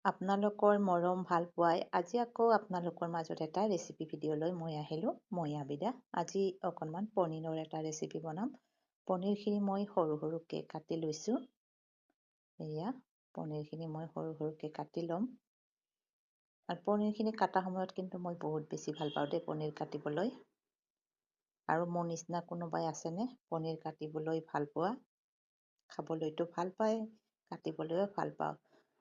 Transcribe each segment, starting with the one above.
আপোনালোকৰ মৰম ভাল পোৱাই আজি আকৌ আপোনালোকৰ মাজত এটা ৰেচিপি ভিডিঅ' লৈ মই আহিলোঁ। মই আবিদা। আজি অকণমান পনীৰৰ এটা ৰেচিপি বনাম। পনীৰখিনি মই সৰু সৰুকৈ কাটি লৈছোঁ। এয়া পনীৰখিনি মই সৰু সৰুকৈ কাটি ল'ম। আৰু পনীৰখিনি কটা সময়ত কিন্তু মই বহুত বেছি ভাল পাওঁ দেই পনীৰ কাটিবলৈ। আৰু মোৰ নিচিনা কোনোবাই আছেনে পনীৰ কাটিবলৈ ভাল পোৱা? খাবলৈতো ভাল পায়, কাটিবলৈও ভাল পাওঁ।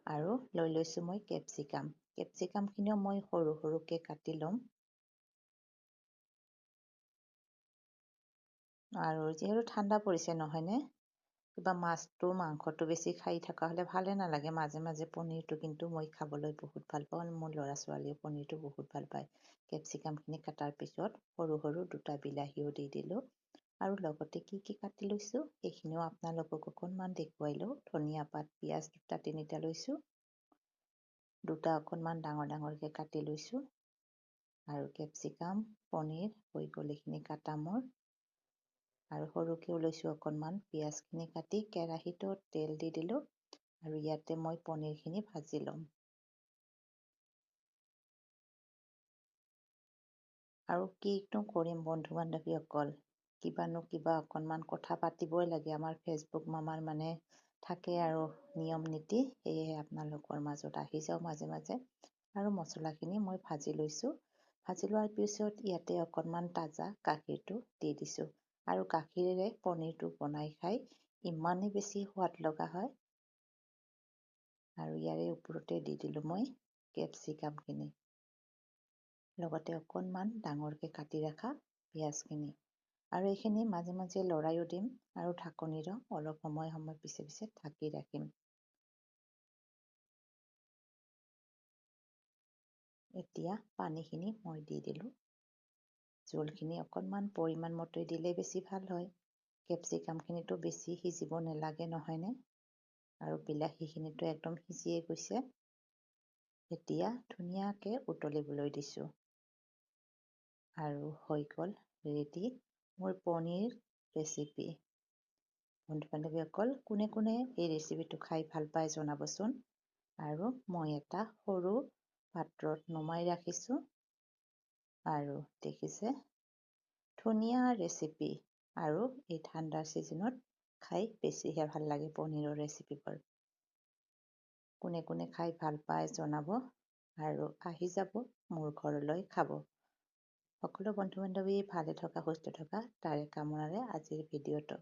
আৰু লৈ লৈছোঁ মই কেপচিকামখিনিও মই সৰু সৰুকৈ কাটি ল'ম। আৰু যিহেতু ঠাণ্ডা পৰিছে নহয়নে, কিবা মাংসটো বেছি খাই থকা হ'লে ভালে নালাগে। মাজে মাজে পনীৰটো কিন্তু মই খাবলৈ বহুত ভাল পাওঁ আৰু মোৰ ল'ৰা ছোৱালীয়ে পনীৰটো বহুত ভাল পায়। কেপচিকামখিনি কটাৰ পিছত সৰু সৰু দুটা বিলাহীও দি দিলোঁ। আৰু লগতে কি কি কাটি লৈছোঁ সেইখিনিও আপোনালোকক অকণমান দেখুৱাই লওঁ। ধনিয়া পাত, পিঁয়াজ দুটা তিনিটা লৈছোঁ। দুটা অকণমান ডাঙৰ ডাঙৰকৈ কাটি লৈছোঁ। আৰু কেপচিকাম, পনীৰ হৈ গ'ল এইখিনি কাটা মোৰ। আৰু সৰুকৈও লৈছোঁ অকণমান। পিঁয়াজখিনি কাটি কেৰাহীটোত তেল দি দিলোঁ। আৰু ইয়াতে মই পনীৰখিনি ভাজি ল'ম। আৰু কিনো কৰিম বন্ধু বান্ধৱীসকল, কিবা অকণমান কথা পাতিবই লাগে। আমাৰ ফেচবুক মামাৰ থাকে আৰু নিয়ম নীতি, সেয়েহে আপোনালোকৰ মাজত আহি যাওঁ মাজে মাজে। আৰু মছলাখিনি মই ভাজি লৈছোঁ। ভাজি লোৱাৰ পিছত ইয়াতে অকণমান তাজা গাখীৰটো দি দিছোঁ। আৰু গাখীৰেৰে পনীৰটো বনাই খাই ইমানেই বেছি সোৱাদ লগা হয়। আৰু ইয়াৰে ওপৰতে দি দিলোঁ মই কেপচিকামখিনি। লগতে অকণমান ডাঙৰকৈ কাটি ৰখা পিঁয়াজখিনি। আৰু এইখিনি মাজে মাজে লৰাইও দিম আৰু ঢাকনিৰে অলপ সময় পিছে পিছে ঢাকি ৰাখিম। এতিয়া পানীখিনি মই দি দিলোঁ। জোলখিনি অকণমান পৰিমাণ মতে দিলে বেছি ভাল হয়। কেপচিকামখিনিতো বেছি সিজিব নালাগে নহয়নে? আৰু বিলাহীখিনিতো একদম সিজিয়ে গৈছে। এতিয়া ধুনীয়াকৈ উতলিবলৈ দিছোঁ। আৰু হৈ গ'ল ৰেডি মোৰ পনীৰ ৰেচিপি। বন্ধু বান্ধৱীসকল, কোনে কোনে এই ৰেচিপিটো খাই ভাল পায় জনাবচোন। আৰু মই এটা সৰু পাত্ৰত নমাই ৰাখিছোঁ। আৰু দেখিছে, ধুনীয়া ৰেচিপি। আৰু এই ঠাণ্ডাৰ ছিজনত খাই বেছিহে ভাল লাগে পনীৰৰ ৰেচিপিবোৰ। কোনে কোনে খাই ভাল পায় জনাব। আৰু আহি যাব মোৰ ঘৰলৈ খাব। সকলো বন্ধু বান্ধৱী ভালে থকা সুস্থ থকা তাৰে কামনাৰে আজিৰ ভিডিঅ'টো